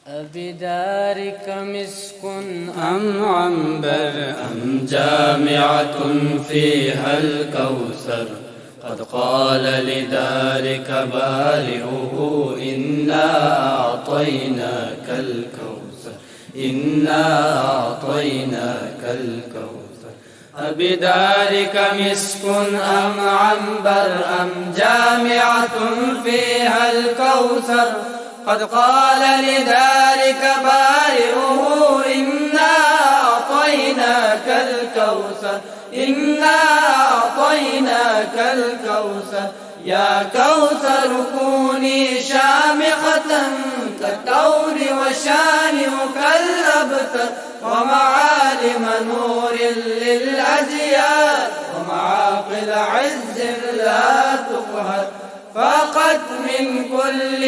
أبدارك مسك أم عنبر أم جامعة فيها الكوثر؟ قد قال لدارك بارئه إنا أعطيناك الكوثر، إنا أعطيناك الكوثر. أبدارك مسك أم عنبر أم جامعة فيها الكوثر؟ قد قال لدارك بارئه إنا أعطيناك الكوثر، إنا أعطيناك الكوثر. يا كوثر كوني شامخة كالثور وشانئك الأبتر، ومعالم نور للأزياء ومعاقل عز لا تقهر. فقد من كل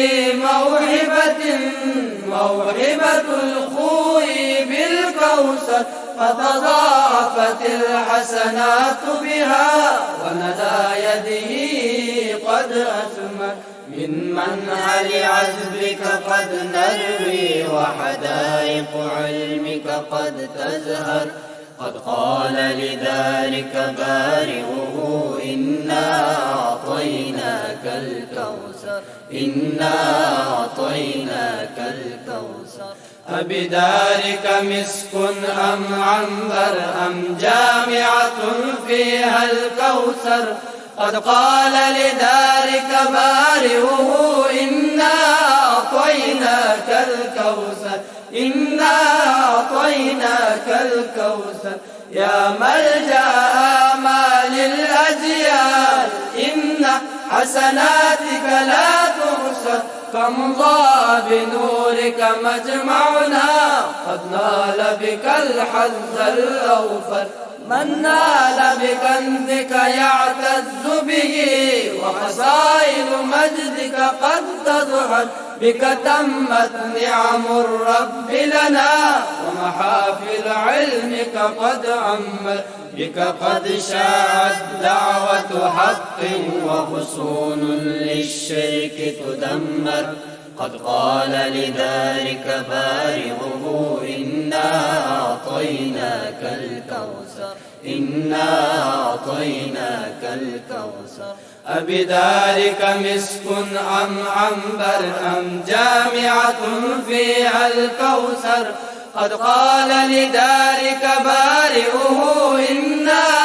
موهبة الخوي بالكوثر، فتضاعفت الحسنات بها وندى يده قد أثمر. من منهل عذبك قد نروي وحدائق علمك قد تزهر. قد قال لذلك بارئه إنا أعطيناك الكوثر، إنا أعطيناك الكوثر. أبدارك مسك أم عنبر أم جامعة فيها الكوثر؟ قد قال لدارك بارئه إنا أعطيناك الكوثر، إنا أعطيناك الكوثر. يا ملجأ آمال الأجيال إن حسناتك لا تحصى. كم ضاء بنورك مجمعنا، قد نال بك الحظ الأوفر. من نال بكنزك يعتز به، وخصائل مجدك قد تظهر. بك تمت نعم الرب لنا، ومحافل علمك قد عمت. بك قد شاعت دعوة حق، وغصون للشرك تدمر. قد قال لذلك بارئه إنا أعطيناك الكوثر، إنا أعطيناك الكوثر. أبدارك مسك أم عنبر أم جامعة فيها الكوثر؟ قد قال لدارك بارئه إنا